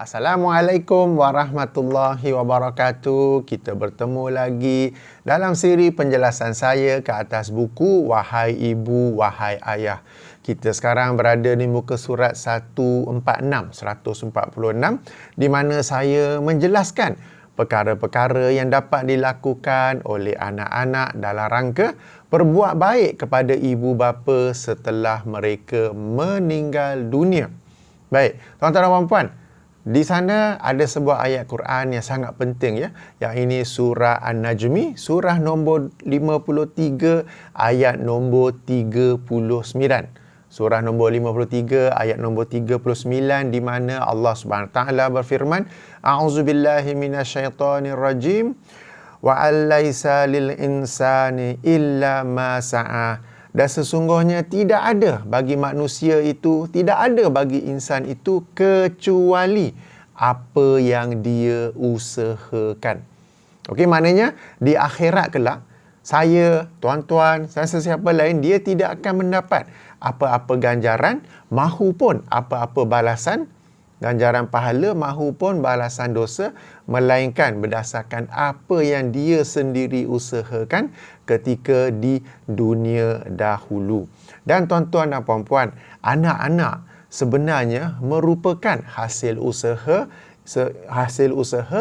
Assalamualaikum warahmatullahi wabarakatuh. Kita bertemu lagi dalam siri penjelasan saya ke atas buku Wahai Ibu, Wahai Ayah. Kita sekarang berada di muka surat 146 di mana saya menjelaskan perkara-perkara yang dapat dilakukan oleh anak-anak dalam rangka berbuat baik kepada ibu bapa setelah mereka meninggal dunia. Baik, tuan-tuan dan puan-puan, di sana ada sebuah ayat Quran yang sangat penting ya. Yang ini surah An-Najmi, surah nombor 53 ayat nombor 39. Surah nombor 53 ayat nombor 39 di mana Allah Subhanahu Wa Taala berfirman, A'udzubillahi minasyaitonirrajim wa alaysa lil insani illa ma sa'a. Dan sesungguhnya tidak ada bagi manusia itu, tidak ada bagi insan itu kecuali apa yang dia usahakan. Okey, maknanya di akhirat kelak, saya, tuan-tuan, dan sesiapa lain, dia tidak akan mendapat apa-apa ganjaran mahupun apa-apa balasan, ganjaran pahala mahupun balasan dosa, melainkan berdasarkan apa yang dia sendiri usahakan ketika di dunia dahulu. Dan tuan-tuan dan puan-puan, anak-anak sebenarnya merupakan hasil usaha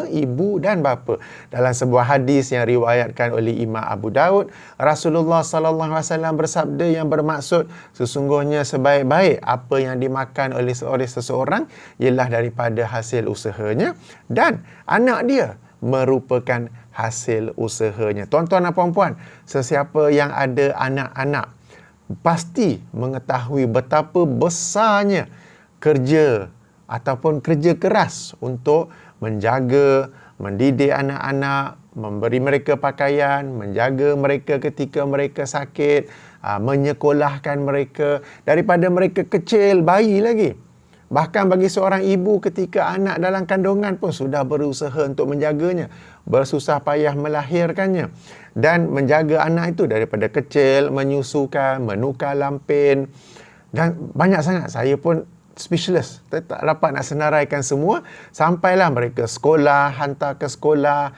ibu dan bapa. Dalam sebuah hadis yang riwayatkan oleh Imam Abu Daud, Rasulullah sallallahu alaihi wasallam bersabda yang bermaksud sesungguhnya sebaik-baik apa yang dimakan oleh seseorang ialah daripada hasil usahanya dan anak dia merupakan hasil usahanya. Tuan-tuan dan puan-puan, sesiapa yang ada anak-anak pasti mengetahui betapa besarnya kerja ataupun kerja keras untuk menjaga, mendidik anak-anak, memberi mereka pakaian, menjaga mereka ketika mereka sakit, menyekolahkan mereka daripada mereka kecil, bayi lagi. Bahkan bagi seorang ibu ketika anak dalam kandungan pun sudah berusaha untuk menjaganya, bersusah payah melahirkannya dan menjaga anak itu daripada kecil, menyusukan, menukar lampin dan banyak sangat. Saya pun speechless, tak dapat nak senaraikan semua. Sampailah mereka sekolah, hantar ke sekolah,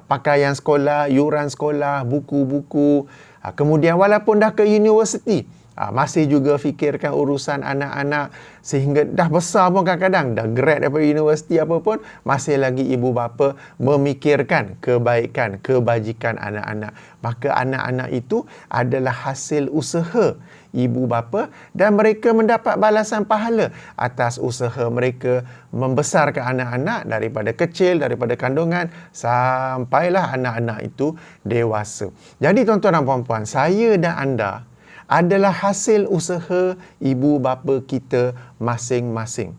pakaian sekolah, yuran sekolah, buku-buku. Kemudian walaupun dah ke universiti, masih juga fikirkan urusan anak-anak sehingga dah besar pun kadang-kadang, dah grad daripada universiti apa pun, masih lagi ibu bapa memikirkan kebaikan, kebajikan anak-anak. Maka anak-anak itu adalah hasil usaha ibu bapa dan mereka mendapat balasan pahala atas usaha mereka membesarkan anak-anak daripada kecil, daripada kandungan sampailah anak-anak itu dewasa. Jadi tuan-tuan dan puan-puan, saya dan anda adalah hasil usaha ibu bapa kita masing-masing.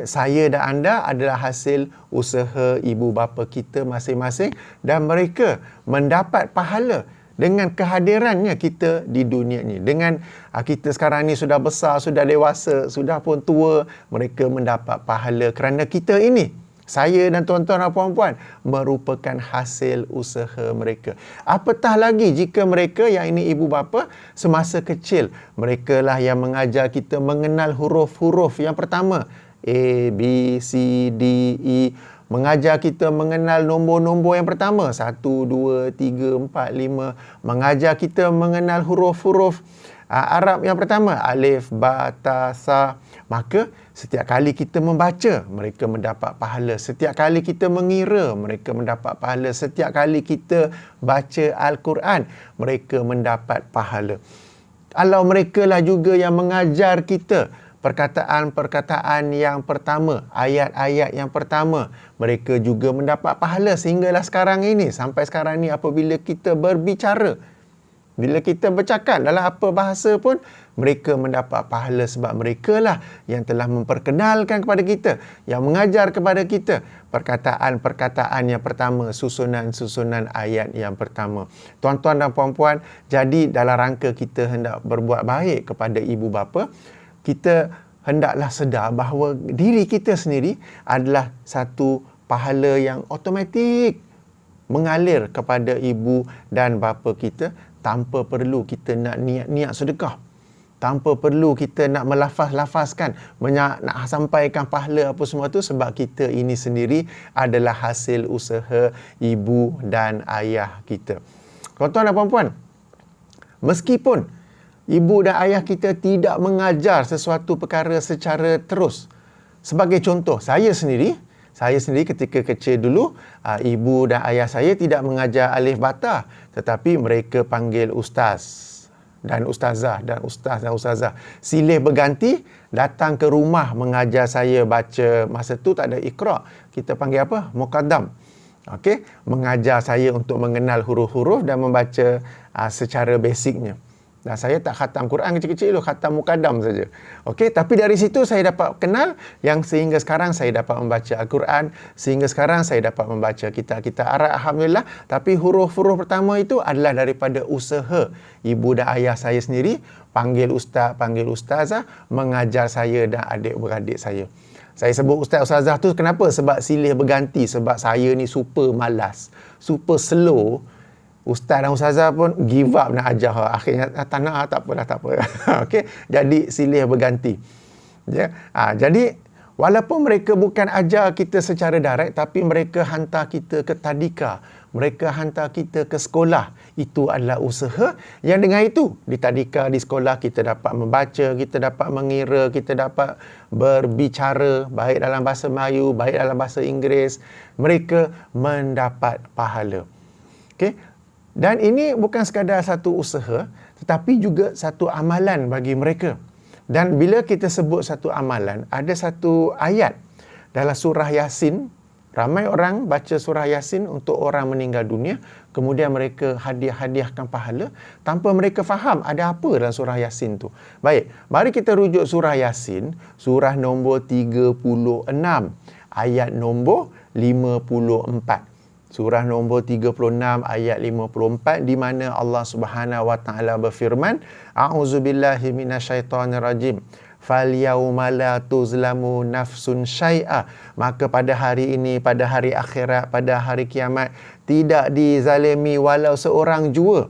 Saya dan anda adalah hasil usaha ibu bapa kita masing-masing dan mereka mendapat pahala dengan kehadirannya kita di dunia ni. Dengan kita sekarang ni sudah besar, sudah dewasa, sudah pun tua, mereka mendapat pahala kerana kita ini, saya dan tuan-tuan dan puan-puan, merupakan hasil usaha mereka. Apatah lagi jika mereka, yang ini ibu bapa, semasa kecil, mereka lah yang mengajar kita mengenal huruf-huruf yang pertama. A, B, C, D, E. Mengajar kita mengenal nombor-nombor yang pertama. 1, 2, 3, 4, 5. Mengajar kita mengenal huruf-huruf Arab yang pertama. Alif, Ba, Ta, Sa. Maka setiap kali kita membaca, mereka mendapat pahala. Setiap kali kita mengira, mereka mendapat pahala. Setiap kali kita baca Al-Quran, mereka mendapat pahala. Kalau mereka lah juga yang mengajar kita perkataan-perkataan yang pertama, ayat-ayat yang pertama, mereka juga mendapat pahala sehinggalah sekarang ini. Sampai sekarang ni apabila kita berbicara, bila kita bercakap dalam apa bahasa pun, mereka mendapat pahala sebab mereka lah yang telah memperkenalkan kepada kita, yang mengajar kepada kita perkataan-perkataan yang pertama, susunan-susunan ayat yang pertama. Tuan-tuan dan puan-puan, jadi dalam rangka kita hendak berbuat baik kepada ibu bapa, kita hendaklah sedar bahawa diri kita sendiri adalah satu pahala yang automatik mengalir kepada ibu dan bapa kita tanpa perlu kita nak niat-niat sedekah. tanpa perlu kita nak melafaz-lafazkan, nak sampaikan pahala apa semua tu, sebab kita ini sendiri adalah hasil usaha ibu dan ayah kita. Tuan-tuan dan puan-puan, meskipun ibu dan ayah kita tidak mengajar sesuatu perkara secara terus. Sebagai contoh, saya sendiri ketika kecil dulu, ibu dan ayah saya tidak mengajar alif bata, tetapi mereka panggil ustaz dan ustazah dan ustaz dan ustazah. Silih berganti datang ke rumah mengajar saya baca. Masa tu tak ada Iqra. Kita panggil apa? Muqaddam. Okey, mengajar saya untuk mengenal huruf-huruf dan membaca secara basicnya. Dan saya tak khatam Quran kecil-kecil tu, khatam Muqaddam saja. Okey, tapi dari situ saya dapat kenal yang sehingga sekarang saya dapat membaca Al-Quran, sehingga sekarang saya dapat membaca kitab-kitab Arab, alhamdulillah. Tapi huruf-huruf pertama itu adalah daripada usaha ibu dan ayah saya sendiri, panggil ustaz, panggil ustazah, mengajar saya dan adik-beradik saya. Saya sebut ustaz ustazah tu kenapa? Sebab silih berganti, sebab saya ni super malas, super slow. Ustaz dan ustazah pun give up nak ajar. Akhirnya tak nak, tak apalah, tak apa. Okey, jadi silih berganti. Ya. Jadi walaupun mereka bukan ajar kita secara direct, tapi mereka hantar kita ke tadika, mereka hantar kita ke sekolah. Itu adalah usaha yang dengan itu di tadika, di sekolah kita dapat membaca, kita dapat mengira, kita dapat berbicara baik dalam bahasa Melayu, baik dalam bahasa Inggeris. Mereka mendapat pahala. Okey. Dan ini bukan sekadar satu usaha, tetapi juga satu amalan bagi mereka. Dan bila kita sebut satu amalan, ada satu ayat dalam surah Yasin. Ramai orang baca surah Yasin untuk orang meninggal dunia, kemudian mereka hadiahkan pahala tanpa mereka faham ada apa dalam surah Yasin tu. Baik, mari kita rujuk surah Yasin, surah nombor 36, ayat nombor 54. Surah nombor 36 ayat 54, di mana Allah Subhanahu wa taala berfirman, A'udzubillahi minasyaitonirrajim. Falyauma la tuzlamu nafsun syai'a. Maka pada hari ini, pada hari akhirat, pada hari kiamat, tidak dizalimi walau seorang jua.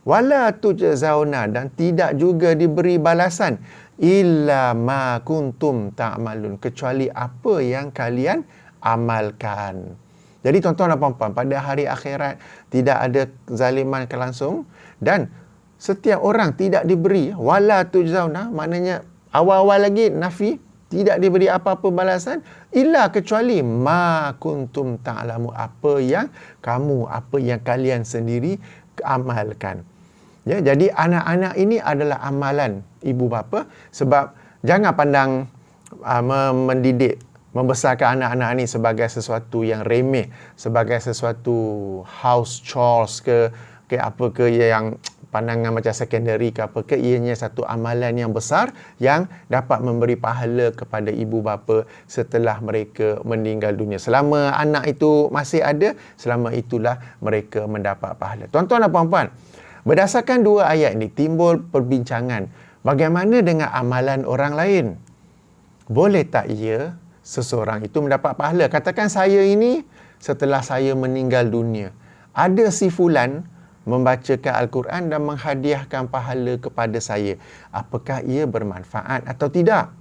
Wala tujzauna, dan tidak juga diberi balasan illa ma kuntum ta'malun, kecuali apa yang kalian amalkan. Jadi tuan-tuan dan puan-puan, pada hari akhirat tidak ada zaliman langsung, dan setiap orang tidak diberi wala tujzauna, maknanya awal-awal lagi nafi, tidak diberi apa-apa balasan illa kecuali ma kuntum ta'lamu, apa yang kalian sendiri amalkan. Ya, jadi anak-anak ini adalah amalan ibu bapa, sebab jangan pandang mendidik, membesarkan anak-anak ni sebagai sesuatu yang remeh, sebagai sesuatu house chores ke apa ke yang pandangan macam secondary ke apa ke. Ianya satu amalan yang besar yang dapat memberi pahala kepada ibu bapa setelah mereka meninggal dunia. Selama anak itu masih ada, selama itulah mereka mendapat pahala. Tuan-tuan dan puan-puan, berdasarkan dua ayat ini timbul perbincangan, bagaimana dengan amalan orang lain? Boleh tak ia seseorang itu mendapat pahala? Katakan saya ini setelah saya meninggal dunia, ada si fulan membacakan Al-Quran dan menghadiahkan pahala kepada saya. Apakah ia bermanfaat atau tidak?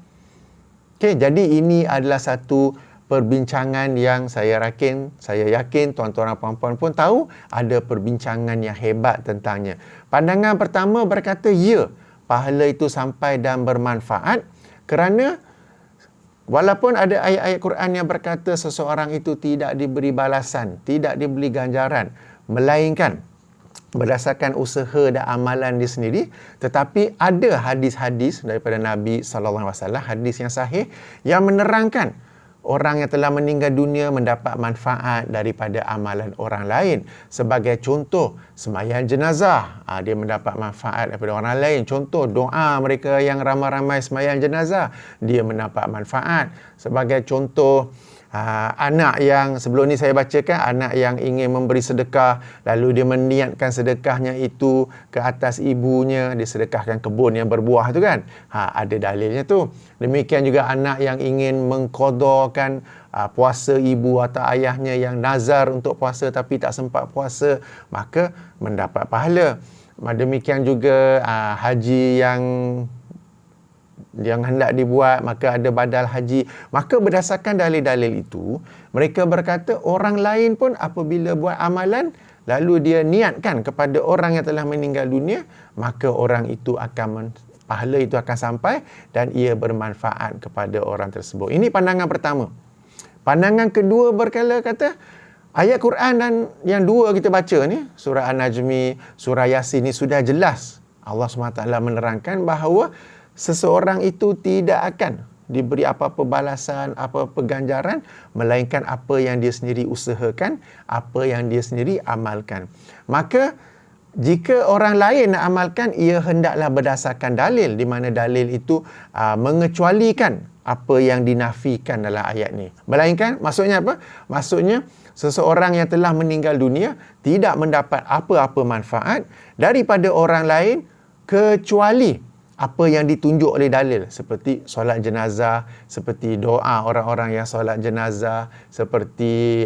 Okey, jadi ini adalah satu perbincangan yang saya yakin tuan-tuan dan puan-puan pun tahu ada perbincangan yang hebat tentangnya. Pandangan pertama berkata, ya, pahala itu sampai dan bermanfaat, kerana walaupun ada ayat-ayat Quran yang berkata seseorang itu tidak diberi balasan, tidak diberi ganjaran, melainkan berdasarkan usaha dan amalan dia sendiri, tetapi ada hadis-hadis daripada Nabi SAW, hadis yang sahih yang menerangkan orang yang telah meninggal dunia mendapat manfaat daripada amalan orang lain. Sebagai contoh, sembahyang jenazah, dia mendapat manfaat daripada orang lain. Contoh, doa mereka yang ramai-ramai sembahyang jenazah, dia mendapat manfaat. Sebagai contoh, anak yang sebelum ni saya bacakan, anak yang ingin memberi sedekah, lalu dia meniatkan sedekahnya itu ke atas ibunya, dia sedekahkan kebun yang berbuah tu kan, ada dalilnya tu. Demikian juga anak yang ingin mengqadakan puasa ibu atau ayahnya yang nazar untuk puasa tapi tak sempat puasa, maka mendapat pahala. Demikian juga haji yang yang hendak dibuat, maka ada badal haji. Maka berdasarkan dalil-dalil itu, mereka berkata orang lain pun apabila buat amalan, lalu dia niatkan kepada orang yang telah meninggal dunia, maka orang itu akan pahala itu akan sampai dan ia bermanfaat kepada orang tersebut. Ini pandangan pertama. Pandangan kedua kata, ayat Quran dan yang dua kita baca ni, surah An-Najmi, surah Yasin ni sudah jelas. Allah SWT menerangkan bahawa seseorang itu tidak akan diberi apa-apa balasan, apa-apa ganjaran, melainkan apa yang dia sendiri usahakan, apa yang dia sendiri amalkan. Maka, jika orang lain nak amalkan, ia hendaklah berdasarkan dalil, di mana dalil itu mengecualikan apa yang dinafikan dalam ayat ni. Melainkan, maksudnya apa? Maksudnya, seseorang yang telah meninggal dunia tidak mendapat apa-apa manfaat daripada orang lain kecuali apa yang ditunjuk oleh dalil, seperti solat jenazah, seperti doa orang-orang yang solat jenazah, seperti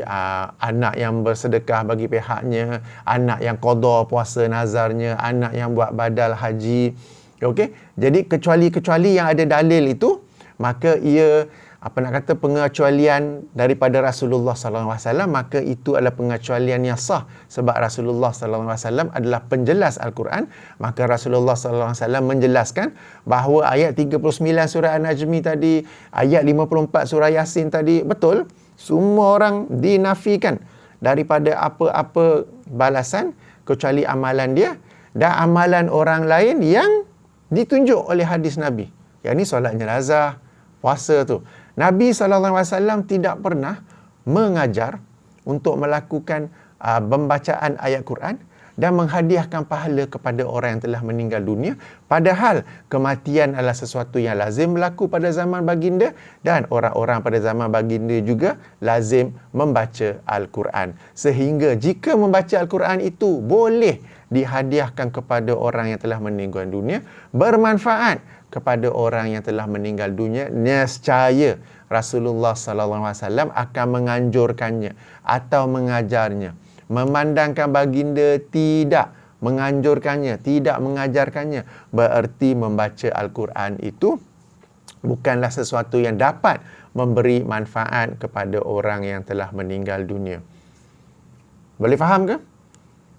anak yang bersedekah bagi pihaknya, anak yang qada puasa nazarnya, anak yang buat badal haji. Okey, jadi kecuali-kecuali yang ada dalil itu, maka ia pengecualian daripada Rasulullah sallallahu alaihi wasallam, maka itu adalah pengecualian yang sah sebab Rasulullah sallallahu alaihi wasallam adalah penjelas Al-Quran. Maka Rasulullah sallallahu alaihi wasallam menjelaskan bahawa ayat 39 surah An-Najmi tadi, ayat 54 surah Yasin tadi, betul, semua orang dinafikan daripada apa-apa balasan kecuali amalan dia dan amalan orang lain yang ditunjuk oleh hadis Nabi. Yang ni solat jenazah, puasa tu. Nabi SAW tidak pernah mengajar untuk melakukan pembacaan ayat Quran dan menghadiahkan pahala kepada orang yang telah meninggal dunia. Padahal kematian adalah sesuatu yang lazim berlaku pada zaman baginda dan orang-orang pada zaman baginda juga lazim membaca Al-Quran. Sehingga jika membaca Al-Quran itu boleh dihadiahkan kepada orang yang telah meninggal dunia, bermanfaat kepada orang yang telah meninggal dunia, nescaya Rasulullah sallallahu alaihi wasallam akan menganjurkannya atau mengajarnya. Memandangkan baginda tidak menganjurkannya, tidak mengajarkannya, bererti membaca Al-Quran itu bukanlah sesuatu yang dapat memberi manfaat kepada orang yang telah meninggal dunia. Boleh faham ke?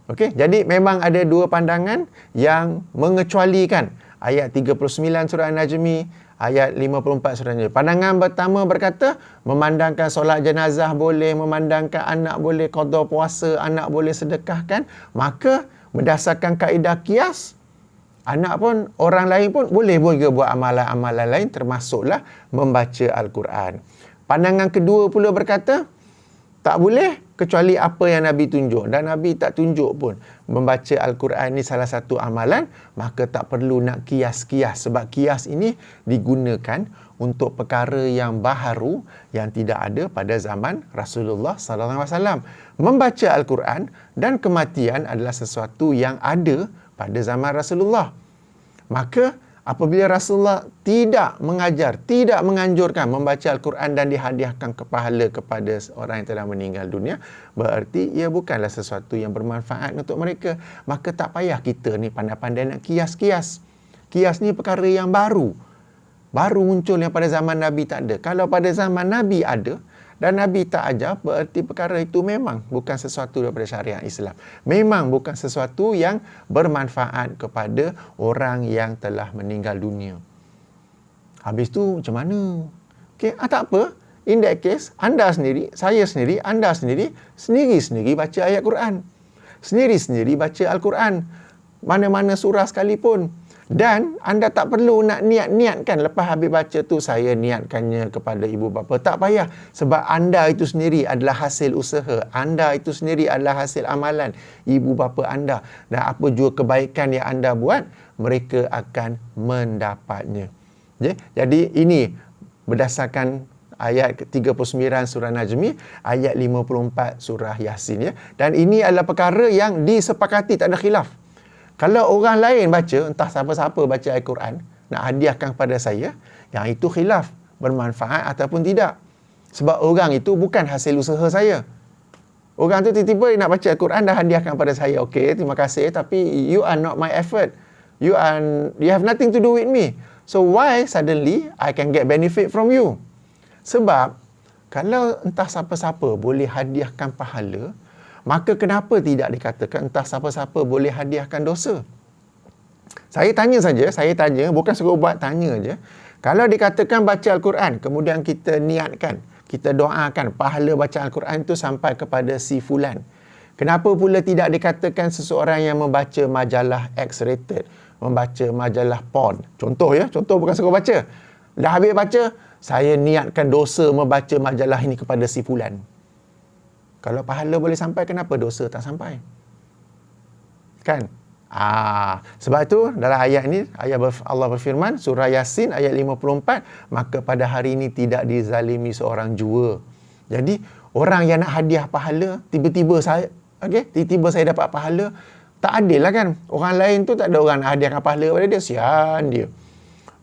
Okey, jadi memang ada dua pandangan yang mengecualikan ayat 39 surah An-Najmi, ayat 54 surah An-Najmi. Pandangan pertama berkata, memandangkan solat jenazah boleh, memandangkan anak boleh qada puasa, anak boleh sedekahkan, maka berdasarkan kaedah qiyas, anak pun, orang lain pun boleh juga buat amalan-amalan lain, termasuklah membaca Al-Quran. Pandangan kedua pula berkata, tak boleh kecuali apa yang Nabi tunjuk. Dan Nabi tak tunjuk pun membaca Al-Quran ni salah satu amalan, maka tak perlu nak kias-kias. Sebab kias ini digunakan untuk perkara yang baharu yang tidak ada pada zaman Rasulullah sallallahu alaihi wasallam. Membaca Al-Quran dan kematian adalah sesuatu yang ada pada zaman Rasulullah. Maka apabila Rasulullah tidak mengajar, tidak menganjurkan membaca Al-Quran dan dihadiahkan pahala kepada orang yang telah meninggal dunia, berarti ia bukanlah sesuatu yang bermanfaat untuk mereka. Maka tak payah kita ni pandai-pandai nak kias-kias. Kias ni perkara yang baru. Baru muncul yang pada zaman Nabi tak ada. Kalau pada zaman Nabi ada dan Nabi tak ajar, berarti perkara itu memang bukan sesuatu daripada syariat Islam. Memang bukan sesuatu yang bermanfaat kepada orang yang telah meninggal dunia. Habis tu macam mana? Okay, tak apa. In that case, anda sendiri, saya sendiri, anda sendiri, sendiri-sendiri baca ayat Quran. Sendiri-sendiri baca Al-Quran. Mana-mana surah sekalipun. Dan anda tak perlu nak niat-niatkan lepas habis baca tu saya niatkannya kepada ibu bapa. Tak payah. Sebab anda itu sendiri adalah hasil usaha. Anda itu sendiri adalah hasil amalan ibu bapa anda. Dan apa juga kebaikan yang anda buat, mereka akan mendapatnya. Jadi ini berdasarkan ayat 39 surah Najmi, ayat 54 surah Yasin. Ya. Dan ini adalah perkara yang disepakati, tak ada khilaf. Kalau orang lain baca, entah siapa-siapa baca Al-Quran, nak hadiahkan kepada saya, yang itu khilaf, bermanfaat ataupun tidak. Sebab orang itu bukan hasil usaha saya. Orang tu tiba-tiba nak baca Al-Quran dan hadiahkan kepada saya. Okey, terima kasih, tapi you are not my effort. You have nothing to do with me. So why suddenly I can get benefit from you? Sebab kalau entah siapa-siapa boleh hadiahkan pahala, maka kenapa tidak dikatakan entah siapa-siapa boleh hadiahkan dosa? Saya tanya saja, bukan suruh buat, tanya je. Kalau dikatakan baca Al-Quran, kemudian kita niatkan, kita doakan pahala baca Al-Quran itu sampai kepada si fulan. Kenapa pula tidak dikatakan seseorang yang membaca majalah X-rated, membaca majalah porn? Contoh bukan suruh baca. Dah habis baca, saya niatkan dosa membaca majalah ini kepada si fulan. Kalau pahala boleh sampai, kenapa dosa tak sampai? Kan? Sebab itu dalam ayat ini, Allah berfirman, surah Yasin ayat 54, maka pada hari ini tidak dizalimi seorang jua. Jadi, orang yang nak hadiah pahala, tiba-tiba saya dapat pahala, tak adil lah kan? Orang lain tu tak ada orang nak hadiahkan pahala pada dia, sian dia.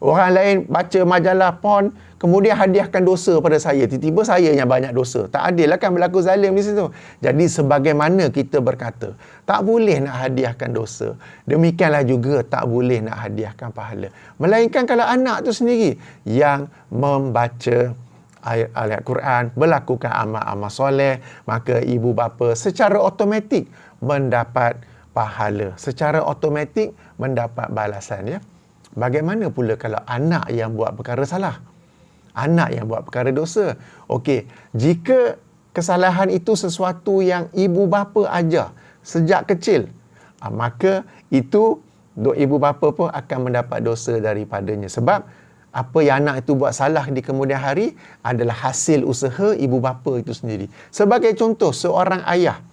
Orang lain baca majalah porn, kemudian hadiahkan dosa pada saya. Tiba-tiba saya yang banyak dosa. Tak adil lah kan, berlaku zalim di situ. Jadi sebagaimana kita berkata, tak boleh nak hadiahkan dosa, demikianlah juga tak boleh nak hadiahkan pahala. Melainkan kalau anak tu sendiri yang membaca ayat Quran, melakukan amal-amal soleh, maka ibu bapa secara automatik mendapat pahala. Secara automatik mendapat balasan, ya. Bagaimana pula kalau anak yang buat perkara salah? Anak yang buat perkara dosa. Okey, jika kesalahan itu sesuatu yang ibu bapa ajar sejak kecil, maka itu ibu bapa pun akan mendapat dosa daripadanya. Sebab apa yang anak itu buat salah di kemudian hari adalah hasil usaha ibu bapa itu sendiri. Sebagai contoh, seorang ayah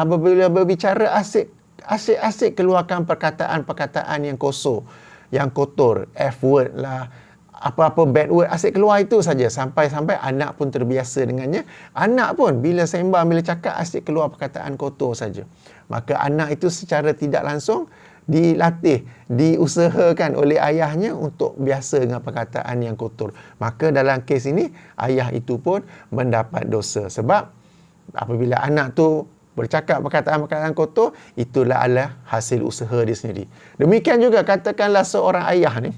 apabila berbicara asyik keluarkan perkataan-perkataan yang kosong, yang kotor, F word lah, apa-apa bad word, asyik keluar itu saja sampai-sampai anak pun terbiasa dengannya. Anak pun bila sembang, bila cakap asyik keluar perkataan kotor saja. Maka anak itu secara tidak langsung dilatih, diusahakan oleh ayahnya untuk biasa dengan perkataan yang kotor. Maka dalam kes ini, ayah itu pun mendapat dosa. Sebab apabila anak tu bercakap perkataan-perkataan kotor, itulah adalah hasil usaha dia sendiri. Demikian juga katakanlah seorang ayah ni,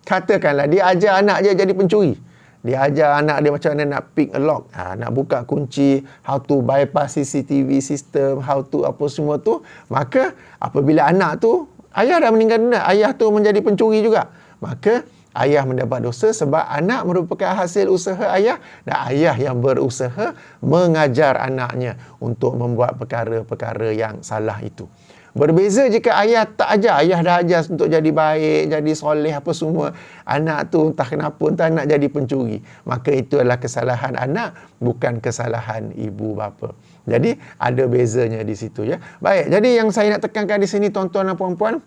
katakanlah dia ajar anak dia jadi pencuri. Dia ajar anak dia macam mana nak pick a lock, nak buka kunci, how to bypass CCTV system, how to apa semua tu. Maka apabila anak tu, ayah dah meninggal dunia, ayah tu menjadi pencuri juga, maka ayah mendapat dosa sebab anak merupakan hasil usaha ayah, dan ayah yang berusaha mengajar anaknya untuk membuat perkara-perkara yang salah itu. Berbeza jika ayah tak ajar, ayah dah ajar untuk jadi baik, jadi soleh apa semua, anak tu entah kenapa entah nak jadi pencuri, maka itu adalah kesalahan anak, bukan kesalahan ibu bapa. Jadi ada bezanya di situ, ya. Baik, jadi yang saya nak tekankan di sini, tuan-tuan dan puan-puan,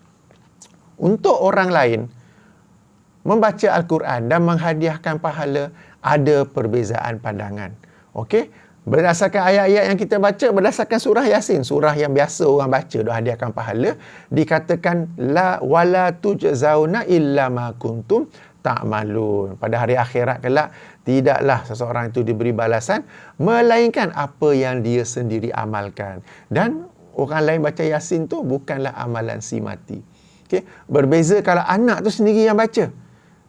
untuk orang lain membaca Al-Quran dan menghadiahkan pahala ada perbezaan pandangan. Okey? Berdasarkan ayat-ayat yang kita baca, berdasarkan surah Yasin, surah yang biasa orang baca untuk hadiahkan pahala, dikatakan la wala tujzauna illa ma kuntum ta'malun. Pada hari akhirat kelak, tidaklah seseorang itu diberi balasan melainkan apa yang dia sendiri amalkan. Dan orang lain baca Yasin tu bukanlah amalan si mati. Okey? Berbeza kalau anak tu sendiri yang baca.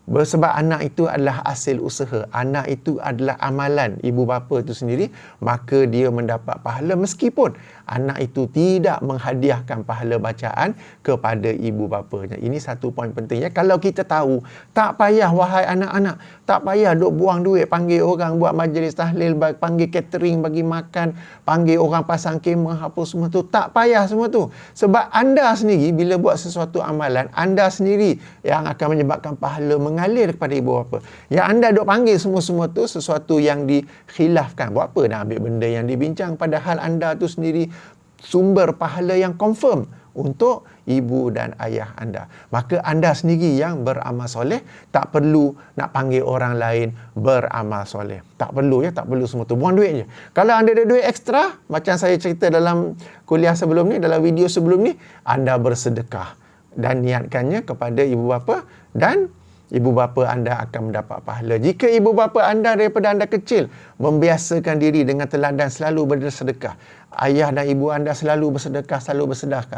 Sebab anak itu adalah hasil usaha, anak itu adalah amalan ibu bapa itu sendiri, maka dia mendapat pahala meskipun anak itu tidak menghadiahkan pahala bacaan kepada ibu bapanya. Ini satu poin pentingnya. Kalau kita tahu, tak payah wahai anak-anak, tak payah duk buang duit, panggil orang buat majlis tahlil, panggil catering bagi makan, panggil orang pasang kemah, apa semua tu. Tak payah semua tu. Sebab anda sendiri bila buat sesuatu amalan, anda sendiri yang akan menyebabkan pahala mengalir kepada ibu bapa. Yang anda duk panggil semua-semua tu sesuatu yang dikhilafkan. Buat apa nak ambil benda yang dibincang, padahal anda tu sendiri sumber pahala yang confirm untuk ibu dan ayah anda. Maka anda sendiri yang beramal soleh, tak perlu nak panggil orang lain beramal soleh. Tak perlu, ya, tak perlu semua tu. Buang duit je. Kalau anda ada duit ekstra, macam saya cerita dalam kuliah sebelum ni, dalam video sebelum ni, anda bersedekah dan niatkannya kepada ibu bapa, dan ibu bapa anda akan mendapat pahala. Jika ibu bapa anda daripada anda kecil membiasakan diri dengan teladan selalu bersedekah, ayah dan ibu anda selalu bersedekah,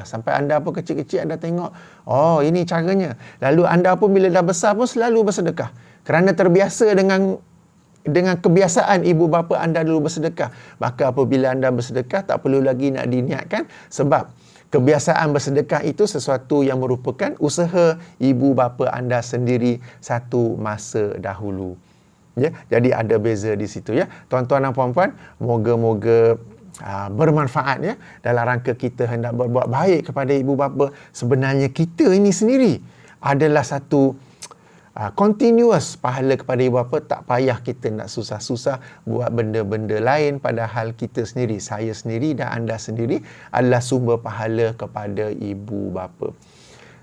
sampai anda pun kecil-kecil anda tengok, oh ini caranya. Lalu anda pun bila dah besar pun selalu bersedekah. Kerana terbiasa dengan kebiasaan ibu bapa anda dulu bersedekah. Maka apabila anda bersedekah, tak perlu lagi nak diniatkan, sebab kebiasaan bersedekah itu sesuatu yang merupakan usaha ibu bapa anda sendiri satu masa dahulu. Ya, jadi ada beza di situ ya. Tuan-tuan dan puan-puan, moga-moga bermanfaat ya dalam rangka kita hendak berbuat baik kepada ibu bapa. Sebenarnya kita ini sendiri adalah satu continuous pahala kepada ibu bapa. Tak payah kita nak susah-susah buat benda-benda lain, padahal kita sendiri, saya sendiri dan anda sendiri adalah sumber pahala kepada ibu bapa.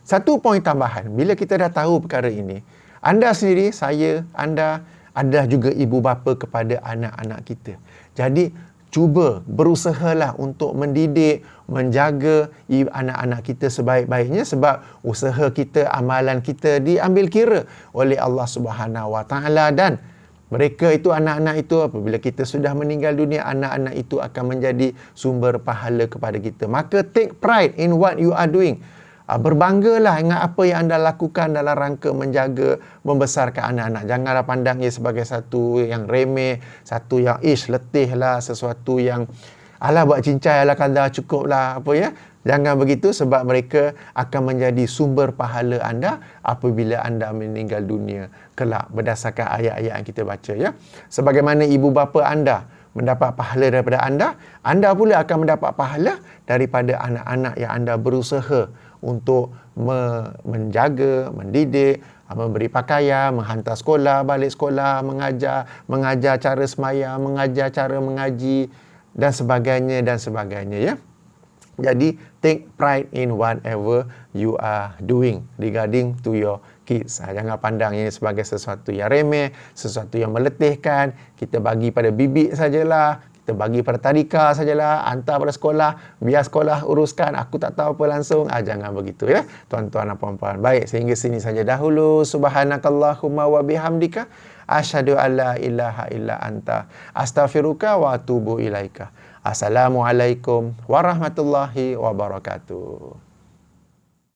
Satu poin tambahan, bila kita dah tahu perkara ini, anda sendiri, saya, anda adalah juga ibu bapa kepada anak-anak kita. Jadi cuba berusahalah untuk mendidik, menjaga anak-anak kita sebaik-baiknya, sebab usaha kita, amalan kita diambil kira oleh Allah Subhanahu Wa Taala, dan mereka itu, anak-anak itu, apabila kita sudah meninggal dunia, anak-anak itu akan menjadi sumber pahala kepada kita. Maka take pride in what you are doing. Berbanggalah dengan apa yang anda lakukan dalam rangka menjaga, membesarkan anak-anak. Janganlah pandang ia sebagai satu yang remeh, satu yang letih lah, sesuatu yang alah buat cincai, alah kadar cukup lah, apa ya. Jangan begitu, sebab mereka akan menjadi sumber pahala anda apabila anda meninggal dunia kelak, berdasarkan ayat-ayat yang kita baca ya. Sebagaimana ibu bapa anda mendapat pahala daripada anda pula akan mendapat pahala daripada anak-anak yang anda berusaha untuk menjaga, mendidik, memberi pakaian, menghantar sekolah, balik sekolah, mengajar cara sembahyang, mengajar cara mengaji dan sebagainya ya. Jadi take pride in whatever you are doing regarding to your kids. Jangan pandang ini sebagai sesuatu yang remeh, sesuatu yang meletihkan. Kita bagi pada bibik sajalah, kita bagi pada tadika sajalah, hantar pada sekolah, biar sekolah uruskan, aku tak tahu apa langsung. Jangan begitu ya, tuan-tuan dan puan-puan. Baik, sehingga sini saja dahulu. Subhanakallahumma wa bihamdika asyhadu an la ilaha illa anta astaghfiruka wa atubu ilaika. Assalamualaikum warahmatullahi wabarakatuh.